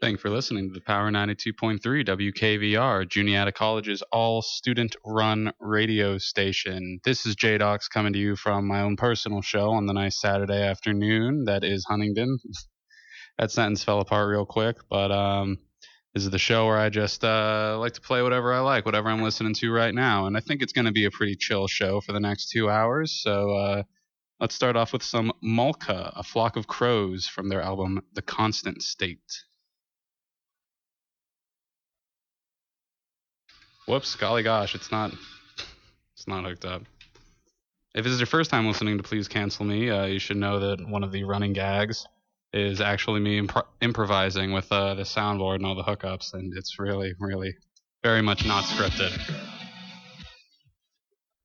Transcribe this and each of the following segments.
Thank you for listening to the Power 92.3 WKVR, Juniata College's all-student-run radio station. This is J-Docs coming to you from my own personal show on the nice Saturday afternoon. That is Huntingdon. That sentence fell apart real quick, but this is the show where I just like to play whatever I like, whatever I'm listening to right now. And I think it's going to be a pretty chill show for the next 2 hours, so let's start off with some Mulca, A Flock of Crows, from their album The Constant State. Whoops, golly gosh, it's not hooked up. If this is your first time listening to Please Cancel Me, you should know that one of the running gags is actually me improvising with the soundboard and all the hookups, and it's really, really very much not scripted.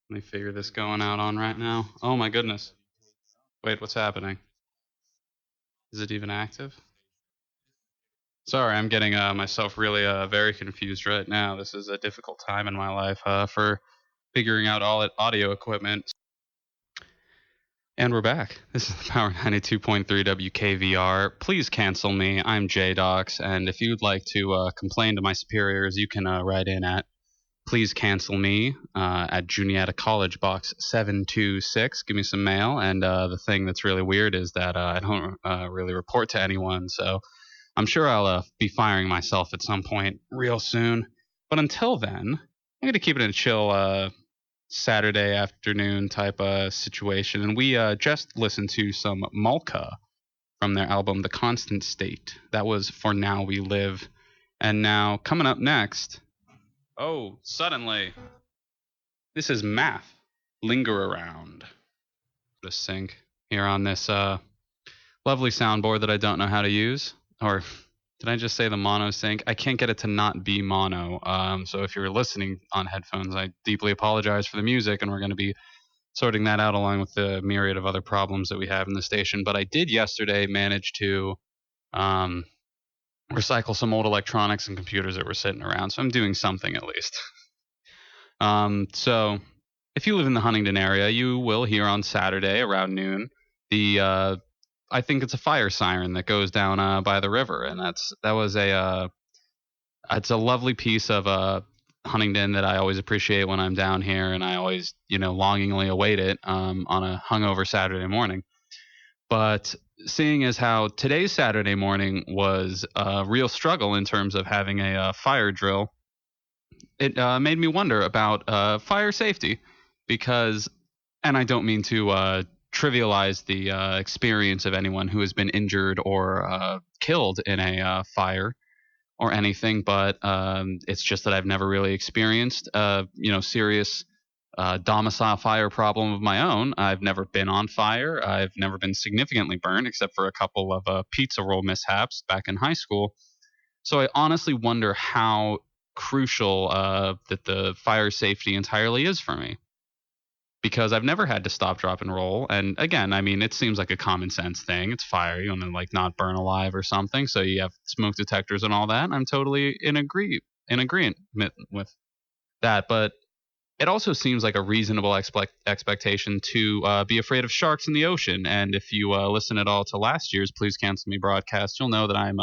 Let me figure this going out on right now. Oh my goodness. Wait, what's happening? Is it even active? Sorry, I'm getting myself really very confused right now. This is a difficult time in my life for figuring out all audio equipment. And we're back. This is the Power 92.3 WKVR. Please cancel me. I'm J-Docs, and if you'd like to complain to my superiors, you can write in at Please Cancel Me at Juniata College, Box 726. Give me some mail, and the thing that's really weird is that I don't really report to anyone, so I'm sure I'll be firing myself at some point real soon. But until then, I'm going to keep it in a chill Saturday afternoon type situation. And we just listened to some Mulca from their album The Constant State. That was For Now We Live. And now, coming up next, suddenly, this is Math, Linger Around. The sync here on this lovely soundboard that I don't know how to use. Or did I just say the mono sync? I can't get it to not be mono. So if you're listening on headphones, I deeply apologize for the music, and we're going to be sorting that out along with the myriad of other problems that we have in the station. But I did yesterday manage to recycle some old electronics and computers that were sitting around. So I'm doing something at least. So if you live in the Huntingdon area, you will hear on Saturday around noon I think it's a fire siren that goes down by the river, and it's a lovely piece of Huntingdon that I always appreciate when I'm down here, and I always longingly await it on a hungover Saturday morning. But seeing as how today's Saturday morning was a real struggle in terms of having a fire drill, it made me wonder about fire safety, because, and I don't mean to trivialize the experience of anyone who has been injured or killed in a fire or anything, but it's just that I've never really experienced serious domicile fire problem of my own. I've never been on fire. I've never been significantly burned, except for a couple of pizza roll mishaps back in high school. So I honestly wonder how crucial that the fire safety entirely is for me, because I've never had to stop, drop, and roll. And again, I mean, it seems like a common sense thing. It's fire. You want to not burn alive or something. So you have smoke detectors and all that. I'm totally in agreement with that. But it also seems like a reasonable expectation to be afraid of sharks in the ocean. And if you listen at all to last year's Please Cancel Me broadcast, you'll know that I'm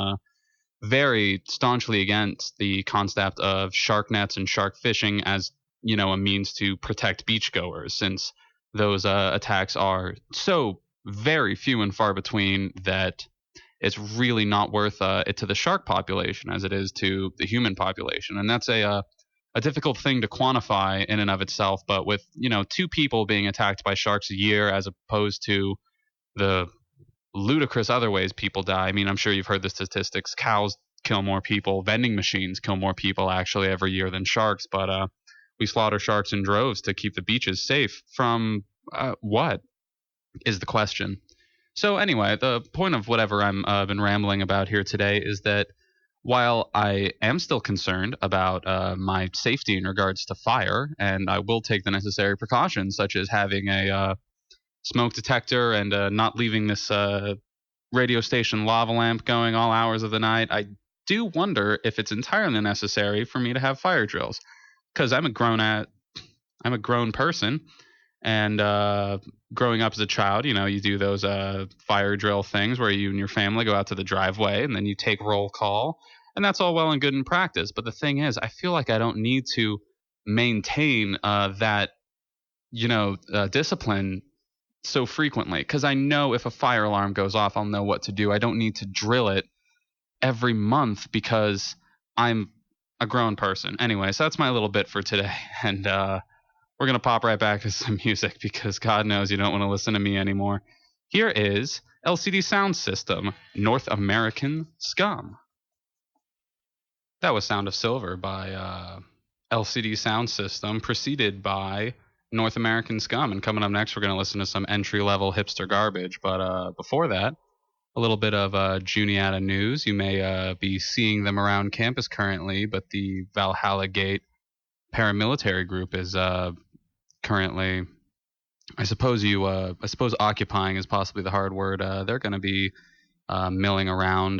very staunchly against the concept of shark nets and shark fishing as a means to protect beachgoers, since those attacks are so very few and far between that it's really not worth it to the shark population as it is to the human population. And that's a difficult thing to quantify in and of itself. But with 2 people being attacked by sharks a year, as opposed to the ludicrous other ways people die. I mean, I'm sure you've heard the statistics. Cows kill more people. Vending machines kill more people actually every year than sharks. But we slaughter sharks in droves to keep the beaches safe from what is the question. So anyway, the point of whatever I'm been rambling about here today is that while I am still concerned about my safety in regards to fire, and I will take the necessary precautions, such as having a smoke detector and not leaving this radio station lava lamp going all hours of the night, I do wonder if it's entirely necessary for me to have fire drills. Because I'm a grown person, And growing up as a child, you do those fire drill things where you and your family go out to the driveway and then you take roll call. And that's all well and good in practice. But the thing is, I feel like I don't need to maintain that, discipline so frequently, because I know if a fire alarm goes off, I'll know what to do. I don't need to drill it every month because I'm a grown person. Anyway, so that's my little bit for today. And we're going to pop right back to some music because God knows you don't want to listen to me anymore. Here is LCD Sound System, North American Scum. That was Sound of Silver by LCD Sound System, preceded by North American Scum. And coming up next, we're going to listen to some entry-level hipster garbage. But before that, a little bit of Juniata news. You may be seeing them around campus currently, but the Valhalla Gate paramilitary group is currently, I suppose occupying is possibly the hard word. They're going to be milling around,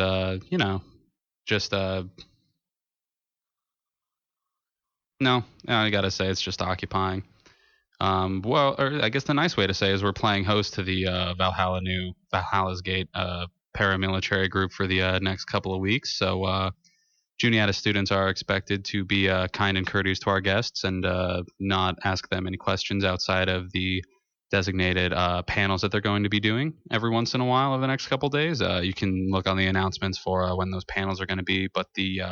just no, I got to say it's just occupying. Well, or I guess the nice way to say is we're playing host to the Valhalla's Gate paramilitary group for the next couple of weeks. So Juniata students are expected to be kind and courteous to our guests and not ask them any questions outside of the designated panels that they're going to be doing every once in a while over the next couple of days. You can look on the announcements for when those panels are going to be. But the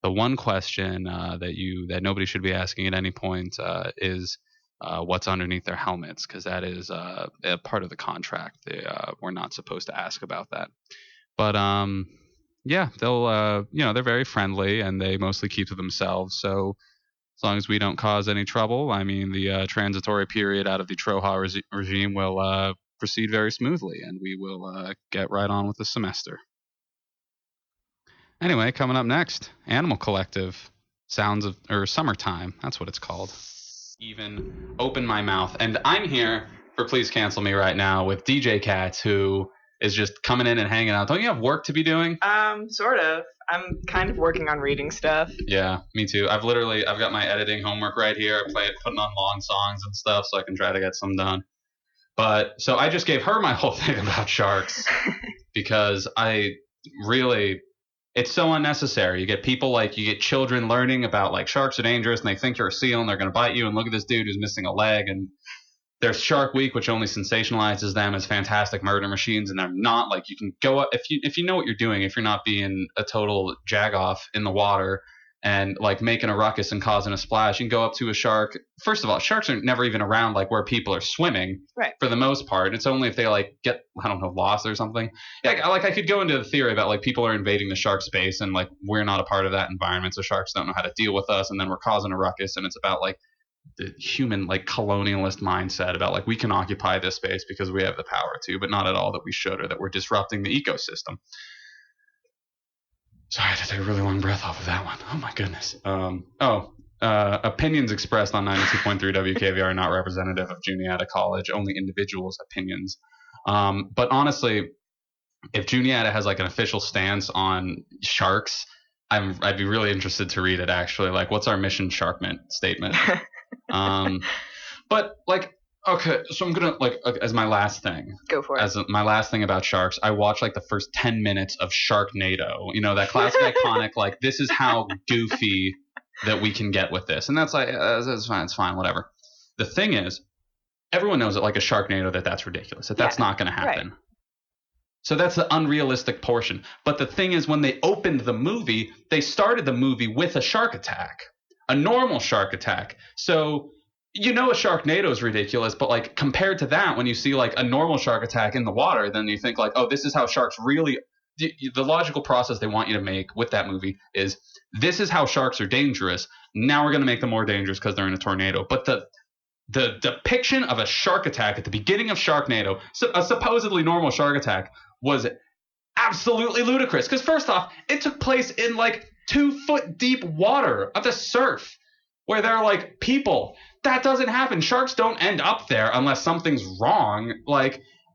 one question that nobody should be asking at any point is what's underneath their helmets, because that is a part of the contract. We're not supposed to ask about that. But yeah, they'll they're very friendly and they mostly keep to themselves. So as long as we don't cause any trouble, I mean, the transitory period out of the Troha regime will proceed very smoothly, and we will get right on with the semester. Anyway, coming up next, Animal Collective, Summertime. That's what it's called. Even open my mouth. And I'm here for Please Cancel Me right now with DJ Katz, who is just coming in and hanging out. Don't you have work to be doing? Sort of. I'm kind of working on reading stuff. Yeah, me too. I've got my editing homework right here. I'm putting on long songs and stuff so I can try to get some done. But so I just gave her my whole thing about sharks because it's so unnecessary. You get children learning about sharks are dangerous and they think you're a seal and they're going to bite you. And look at this dude who's missing a leg. And there's Shark Week, which only sensationalizes them as fantastic murder machines. And they're not. You can go up if you know what you're doing, if you're not being a total jagoff in the water and making a ruckus and causing a splash, you can go up to a shark. First of all, sharks are never even around where people are swimming, right? For the most part. It's only if they get, I don't know, lost or something. Yeah, I could go into the theory about people are invading the shark space and we're not a part of that environment, so sharks don't know how to deal with us, and then we're causing a ruckus, and it's about the human colonialist mindset about we can occupy this space because we have the power to, but not at all that we should or that we're disrupting the ecosystem. Sorry, I had to take a really long breath off of that one. Oh my goodness. Opinions expressed on 92.3 WKVR are not representative of Juniata College, only individuals' opinions. But honestly, if Juniata has an official stance on sharks, I'd be really interested to read it actually. What's our mission sharkment statement? But okay, so I'm gonna as my last thing. Go for it. As my last thing about sharks, I watched the first 10 minutes of Sharknado. That classic iconic this is how goofy that we can get with this, and that's it's fine, whatever. The thing is, everyone knows that a Sharknado that's ridiculous. That's not going to happen. Right. So that's the unrealistic portion. But the thing is, when they opened the movie, they started the movie with a shark attack, a normal shark attack. So a Sharknado is ridiculous, but compared to that, when you see a normal shark attack in the water, then you think oh, this is how sharks really. The logical process they want you to make with that movie is this is how sharks are dangerous. Now we're going to make them more dangerous because they're in a tornado. But the depiction of a shark attack at the beginning of Sharknado, a supposedly normal shark attack, was absolutely ludicrous. Because first off, it took place in 2-foot deep water of the surf where there are people. That doesn't happen. Sharks don't end up there unless something's wrong.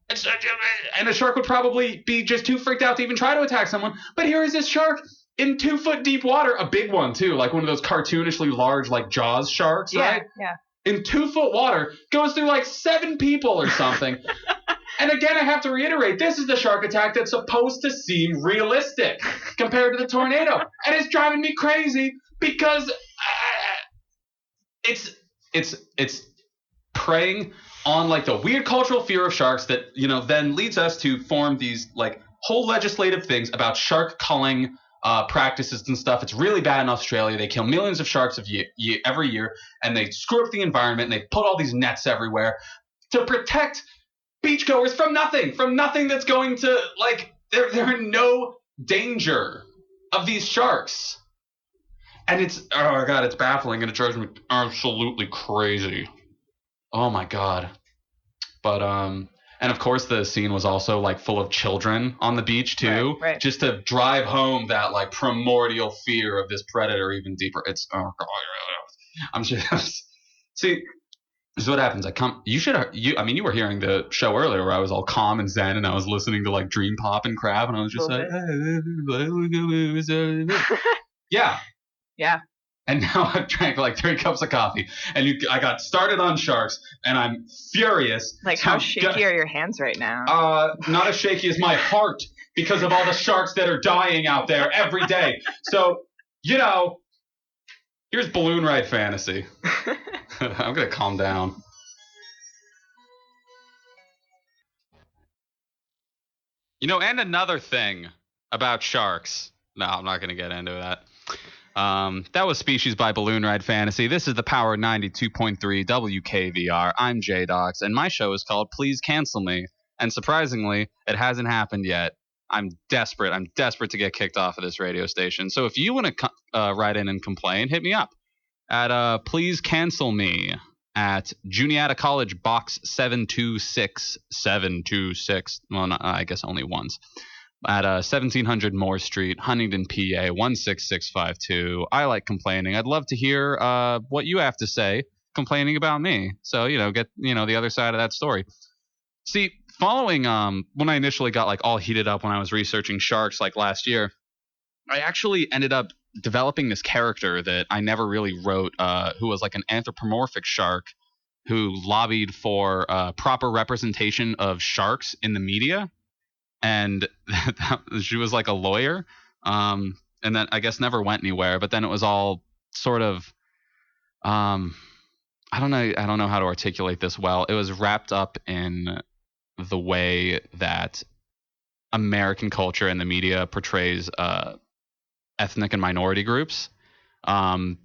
And a shark would probably be just too freaked out to even try to attack someone. But here is this shark in 2-foot deep water, a big one too, one of those cartoonishly large Jaws sharks, right? Yeah. in 2-foot water goes through like 7 people or something. And again, I have to reiterate, this is the shark attack that's supposed to seem realistic compared to the tornado. And it's driving me crazy because it's preying on like the weird cultural fear of sharks that, then leads us to form these like whole legislative things about shark culling practices and stuff. It's really bad in Australia. They kill millions of sharks every year, and they screw up the environment, and they put all these nets everywhere to protect beachgoers from nothing that's going to, like, they're in no danger of these sharks. And it's, oh my God, it's baffling, and it drives me absolutely crazy. Oh my God. But, and of course the scene was also like full of children on the beach too, right. Just to drive home that like primordial fear of this predator even deeper. It's, oh God, I'm just, see, this is what happens. You were hearing the show earlier where I was all calm and zen, and I was listening to like Dream Pop and Crab, and I was just like, yeah. Yeah. And now I've drank like 3 cups of coffee, and I got started on sharks, and I'm furious. Like, how shaky are your hands right now? Not as shaky as my heart because of all the sharks that are dying out there every day. So, here's Balloon Ride Fantasy. I'm going to calm down. And another thing about sharks. No, I'm not going to get into that. That was Species by Balloon Ride Fantasy. This is the Power 92.3 WKVR. I'm J-Docs, and my show is called Please Cancel Me. And surprisingly, it hasn't happened yet. I'm desperate to get kicked off of this radio station. So if you want to write in and complain, hit me up at Please Cancel Me at Juniata College Box 726. Well, not, I guess only once. At 1700 Moore Street, Huntington, PA 16652. I like complaining. I'd love to hear what you have to say complaining about me. So, get the other side of that story. See, following when I initially got like all heated up when I was researching sharks like last year, I actually ended up developing this character that I never really wrote, who was like an anthropomorphic shark who lobbied for proper representation of sharks in the media. And she was like a lawyer, and then I guess never went anywhere. But then it was all sort of, I don't know how to articulate this well. It was wrapped up in the way that American culture and the media portrays ethnic and minority groups, in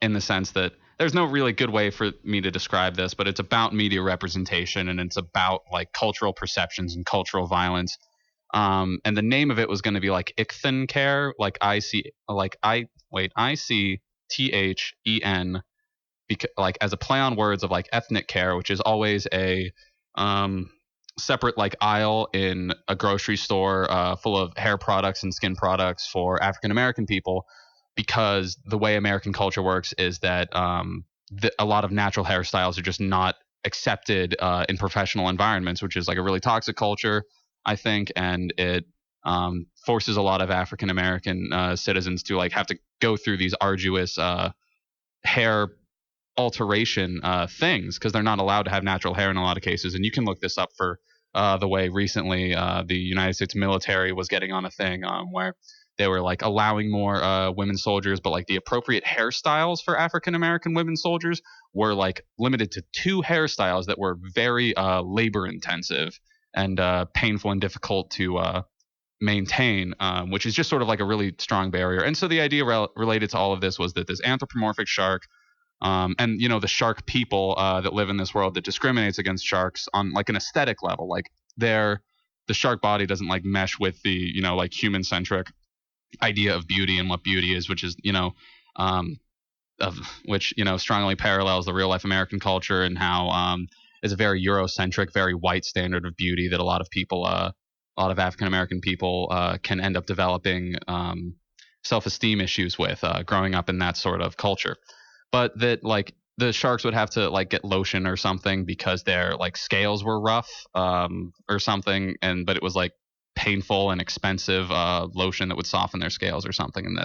the sense that there's no really good way for me to describe this, but it's about media representation, and it's about like cultural perceptions and cultural violence. And the name of it was going to be like Ichthen Care, like ICTHEN, like as a play on words of like ethnic care, which is always a separate like aisle in a grocery store full of hair products and skin products for African American people, because the way American culture works is that a lot of natural hairstyles are just not accepted in professional environments, which is like a really toxic culture, I think, and it forces a lot of African American citizens to like have to go through these arduous hair alteration things because they're not allowed to have natural hair in a lot of cases. And you can look this up for the way recently the United States military was getting on a thing where they were like allowing more women soldiers, but like the appropriate hairstyles for African American women soldiers were like limited to 2 hairstyles that were very labor intensive and painful and difficult to maintain, which is just sort of like a really strong barrier. And so the idea related to all of this was that this anthropomorphic shark, and the shark people that live in this world that discriminates against sharks on like an aesthetic level, like the shark body doesn't like mesh with the like human centric idea of beauty and what beauty is, which is which strongly parallels the real life American culture, and how is a very Eurocentric, very white standard of beauty that a lot of people, a lot of African American people can end up developing self-esteem issues with growing up in that sort of culture. But that like the sharks would have to like get lotion or something because their like scales were rough or something, but it was like painful and expensive lotion that would soften their scales or something, and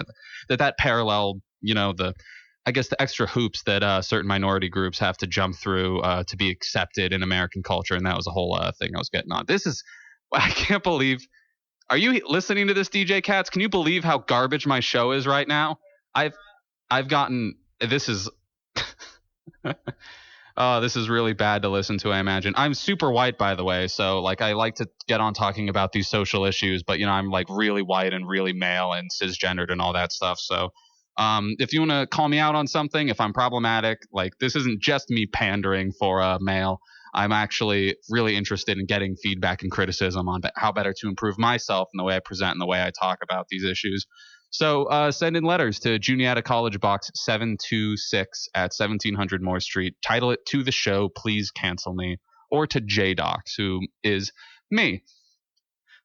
that paralleled the I guess the extra hoops that certain minority groups have to jump through to be accepted in American culture, and that was the whole thing I was getting on. This is, I can't believe. Are you listening to this, DJ Cats? Can you believe how garbage my show is right now? I've gotten this is. Oh, this is really bad to listen to, I imagine. I'm super white, by the way, so like I like to get on talking about these social issues, but I'm like really white and really male and cisgendered and all that stuff. So if you want to call me out on something, if I'm problematic, like this isn't just me pandering for a male. I'm actually really interested in getting feedback and criticism on how better to improve myself and the way I present and the way I talk about these issues. So send in letters to Juniata College Box 726 at 1700 Moore Street. Title it "To the Show, Please Cancel Me," or to JDocs, who is me.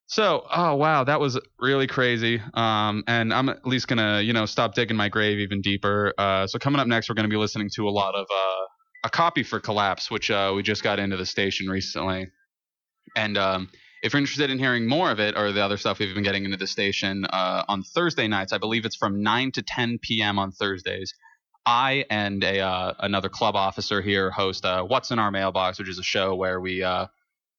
So, oh wow, that was really crazy. And I'm at least gonna, stop digging my grave even deeper. So coming up next, we're gonna be listening to a lot of a copy for Collapse, which we just got into the station recently. And if you're interested in hearing more of it or the other stuff we've been getting into the station on Thursday nights, I believe it's from 9 to 10 p.m. on Thursdays. I and another club officer here host What's in Our Mailbox, which is a show where we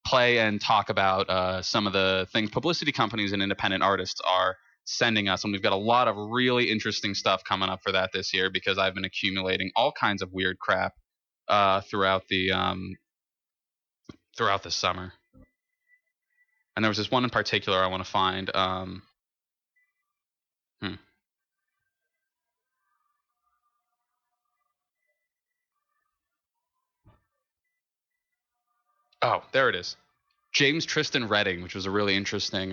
play and talk about some of the things publicity companies and independent artists are sending us. And we've got a lot of really interesting stuff coming up for that this year because I've been accumulating all kinds of weird crap throughout the summer. And there was this one in particular I want to find. Oh, there it is. James Tristan Redding, which was a really interesting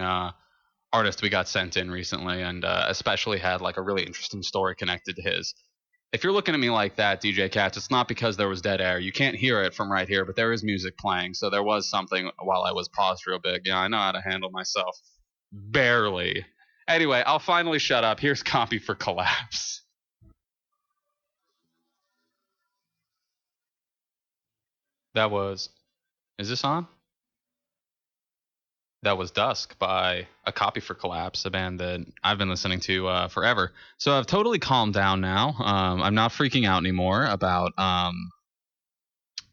artist we got sent in recently, and especially had like a really interesting story connected to his. If you're looking at me like that, DJ Cats, it's not because there was dead air. You can't hear it from right here, but there is music playing. So there was something while I was paused real big. Yeah, I know how to handle myself. Barely. Anyway, I'll finally shut up. Here's copy for Collapse. That was. Is this on? That was Dusk by A Copy for Collapse, a band that I've been listening to forever. So I've totally calmed down now. I'm not freaking out anymore about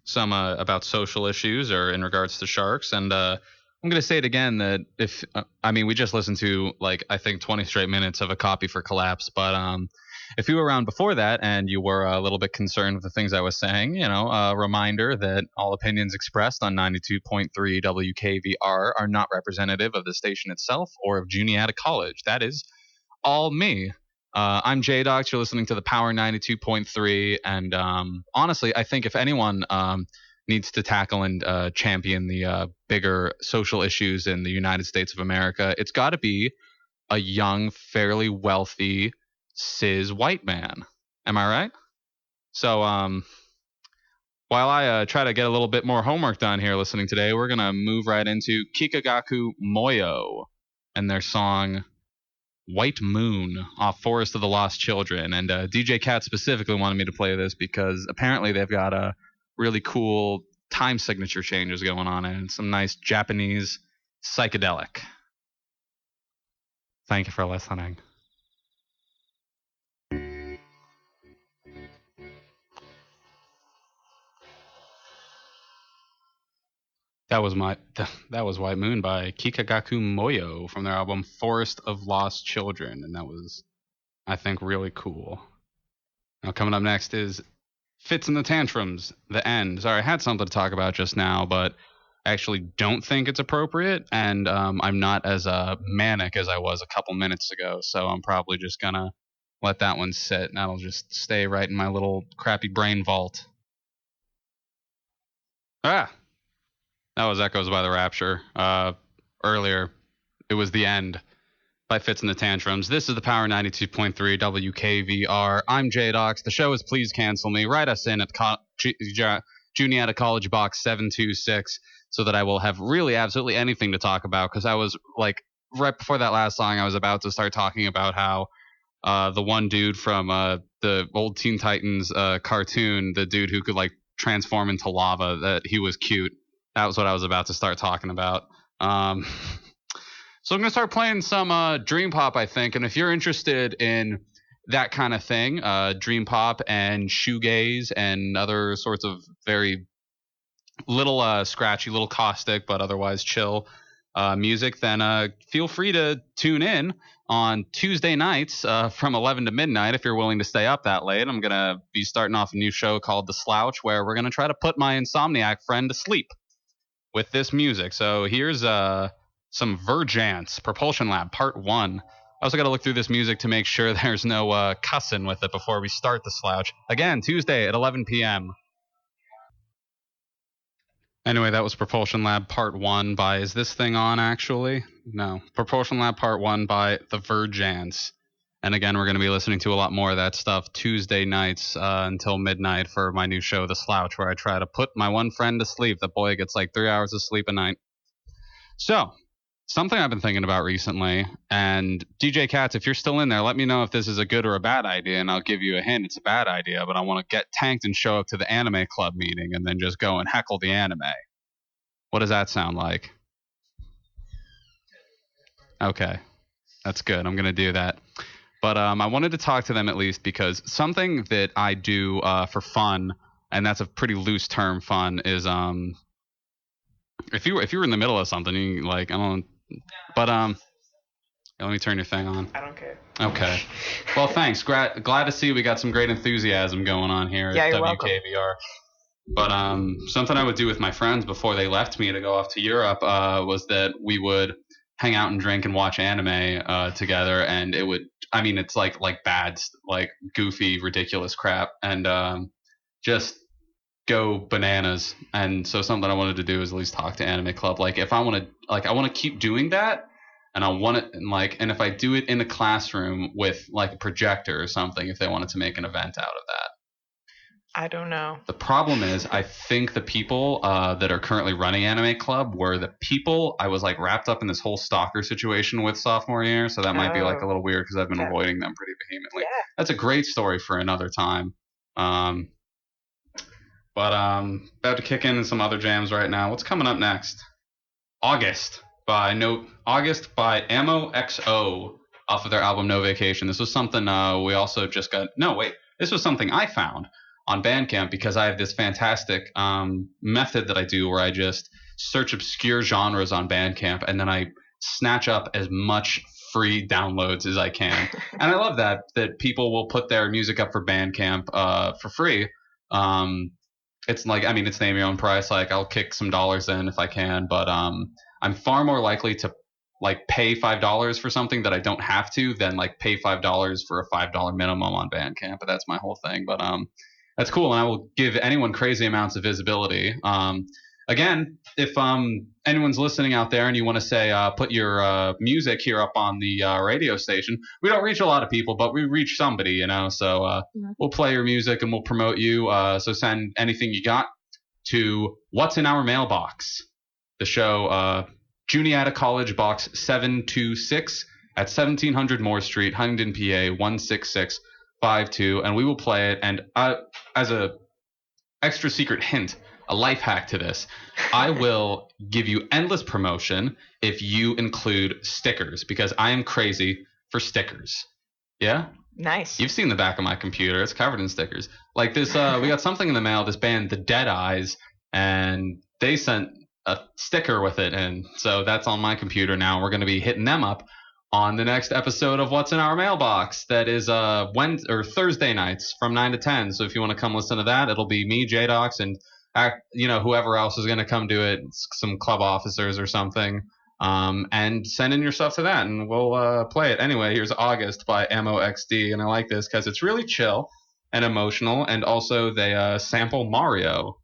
some about social issues or in regards to sharks. And I'm going to say it again that if we just listened to like I think 20 straight minutes of A Copy for Collapse, but if you were around before that and you were a little bit concerned with the things I was saying, a reminder that all opinions expressed on 92.3 WKVR are not representative of the station itself or of Juniata College. That is all me. I'm JDocs. You're listening to the Power 92.3. And honestly, I think if anyone needs to tackle and champion the bigger social issues in the United States of America, it's got to be a young, fairly wealthy, cis white man. Am I right? So while I try to get a little bit more homework done here listening today, we're going to move right into Kikagaku Moyo and their song White Moon off Forest of the Lost Children. And DJ Cat specifically wanted me to play this because apparently they've got a really cool time signature changes going on and some nice Japanese psychedelic. Thank you for listening. That was White Moon by Kikagaku Moyo from their album Forest of Lost Children, and that was, I think, really cool. Now coming up next is Fits in the Tantrums, The End. Sorry, I had something to talk about just now, but I actually don't think it's appropriate, and I'm not as manic as I was a couple minutes ago, so I'm probably just gonna let that one sit, and that'll just stay right in my little crappy brain vault. That was Echoes by the Rapture. Earlier, it was The End by Fits in the Tantrums. This is the Power 92.3 WKVR. I'm JDocs. The show is Please Cancel Me. Write us in at Juniata College Box 726 so that I will have really absolutely anything to talk about, because I was like, right before that last song, I was about to start talking about how the one dude from the old Teen Titans cartoon, the dude who could like transform into lava, that he was cute. That was what I was about to start talking about. So I'm going to start playing some Dream Pop, I think. And if you're interested in that kind of thing, dream pop and shoegaze and other sorts of very little scratchy, little caustic, but otherwise chill music, then feel free to tune in on Tuesday nights from 11 to midnight if you're willing to stay up that late. I'm going to be starting off a new show called The Slouch where we're going to try to put my insomniac friend to sleep with this music. So here's some Vergance, Propulsion Lab, Part 1. I also got to look through this music to make sure there's no cussing with it before we start The Slouch. Again, Tuesday at 11 p.m. Anyway, that was Propulsion Lab Part 1 by, is this thing on actually? No. Propulsion Lab Part 1 by The Vergance. And again, we're going to be listening to a lot more of that stuff Tuesday nights until midnight for my new show, The Slouch, where I try to put my one friend to sleep. The boy gets like 3 hours of sleep a night. So, something I've been thinking about recently, and DJ Katz, if you're still in there, let me know if this is a good or a bad idea, and I'll give you a hint. It's a bad idea, but I want to get tanked and show up to the anime club meeting and then just go and heckle the anime. What does that sound like? Okay, that's good. I'm going to do that. But I wanted to talk to them at least because something that I do for fun, and that's a pretty loose term, fun, is if you were in the middle of something, you like I don't, but let me turn your thing on. I don't care. Okay. Well, thanks. Glad to see we got some great enthusiasm going on here at you're WKVR. welcome. But something I would do with my friends before they left me to go off to Europe was that we would hang out and drink and watch anime together, and it would. I mean, it's like bad, like goofy, ridiculous crap, and just go bananas. And so something I wanted to do is at least talk to Anime Club. Like if I want to keep doing that, and I want it, and if I do it in a classroom with like a projector or something, if they wanted to make an event out of that. I don't know. The problem is, I think the people that are currently running Anime Club were the people I was like wrapped up in this whole stalker situation with sophomore year, so that might be like a little weird because I've been avoiding them pretty vehemently. Yeah. That's a great story for another time. But about to kick in some other jams right now. What's coming up next? August by Ammo XO off of their album No Vacation. This was something we also just got. No, wait. This was something I found on Bandcamp because I have this fantastic method that I do where I just search obscure genres on Bandcamp and then I snatch up as much free downloads as I can. And I love that people will put their music up for Bandcamp for free. It's like, I mean, it's name your own price. Like I'll kick some dollars in if I can, but I'm far more likely to like pay $5 for something that I don't have to than like pay $5 for a $5 minimum on Bandcamp. But that's my whole thing. But that's cool, and I will give anyone crazy amounts of visibility. Again, if anyone's listening out there and you want to say put your music here up on the radio station, we don't reach a lot of people, but we reach somebody, you know. So we'll play your music and we'll promote you. So send anything you got to What's in Our Mailbox, the show Juniata College Box 726 at 1700 Moore Street, Huntington, PA 16652, and we will play it. And as a extra secret hint, a life hack to this, I will give you endless promotion if you include stickers, because I am crazy for stickers. Yeah? Nice. You've seen the back of my computer. It's covered in stickers. Like this, we got something in the mail, this band, The Dead Eyes, and they sent a sticker with it. And so that's on my computer now. We're going to be hitting them up on the next episode of What's in Our Mailbox. That is Wednesday or Thursday nights from 9 to 10. So if you want to come listen to that, it'll be me, J-Docs, and whoever else is going to come do it, some club officers or something. And send in your stuff to that, and we'll play it. Anyway, here's August by Ammo XD, and I like this because it's really chill and emotional, and also they sample Mario.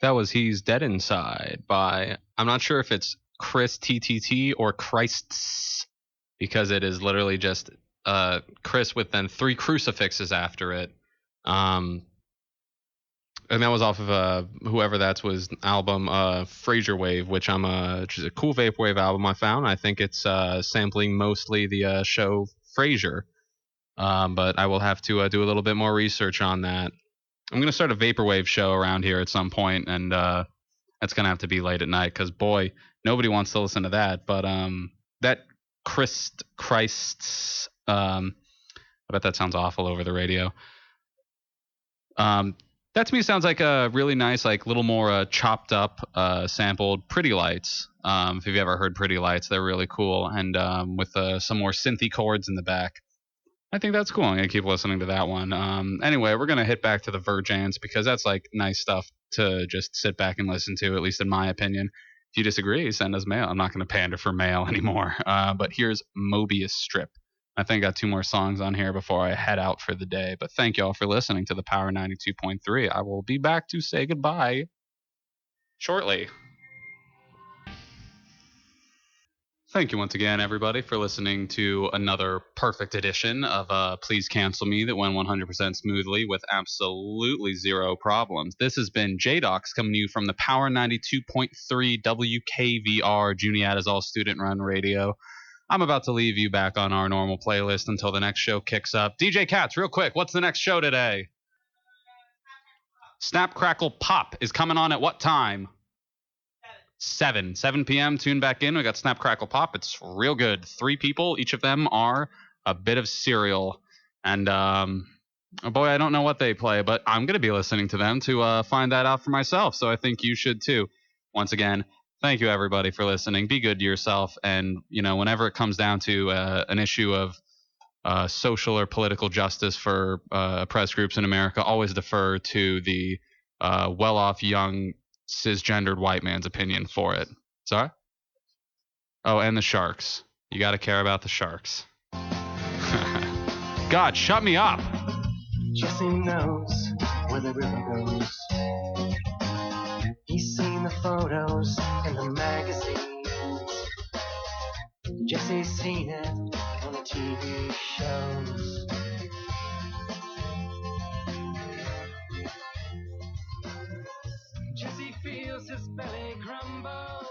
That was He's Dead Inside by, I'm not sure if it's Chris TTT or Christ's, because it is literally just Chris with then 3 crucifixes after it. And that was off of whoever that was album Frasier Wave, which is a cool vaporwave album I found. I think it's sampling mostly the show Frasier. But I will have to do a little bit more research on that. I'm going to start a vaporwave show around here at some point, and that's going to have to be late at night because, boy, nobody wants to listen to that. But that Christ's, I bet that sounds awful over the radio. That to me sounds like a really nice, like little more chopped up, sampled Pretty Lights. If you've ever heard Pretty Lights, they're really cool, and with some more synthy chords in the back. I think that's cool. I'm gonna keep listening to that one. Anyway, we're gonna hit back to the Virgins because that's like nice stuff to just sit back and listen to, at least in my opinion. If you disagree, send us mail. I'm not gonna pander for mail anymore. But here's Mobius Strip. I think I got 2 more songs on here before I head out for the day. But thank y'all for listening to the Power 92.3. I will be back to say goodbye shortly. Thank you once again, everybody, for listening to another perfect edition of Please Cancel Me that went 100% smoothly with absolutely zero problems. This has been J-Docs coming to you from the Power 92.3 WKVR Juniata's All Student Run Radio. I'm about to leave you back on our normal playlist until the next show kicks up. DJ Katz, real quick, what's the next show today? Snap, Crackle, Pop is coming on at what time? 7 p.m. Tune back in. We got Snap, Crackle, Pop. It's real good. 3 people. Each of them are a bit of cereal. And, oh boy, I don't know what they play, but I'm going to be listening to them to find that out for myself. So I think you should too. Once again, thank you, everybody, for listening. Be good to yourself. And, you know, whenever it comes down to an issue of social or political justice for oppressed groups in America, always defer to the well-off young cisgendered white man's opinion for it. Sorry? Oh, and the sharks. You got to care about the sharks. God, shut me up. Jesse knows where the river goes. He's seen the photos in the magazines. Jesse's seen it on the TV shows. Jesse feels his belly grumble.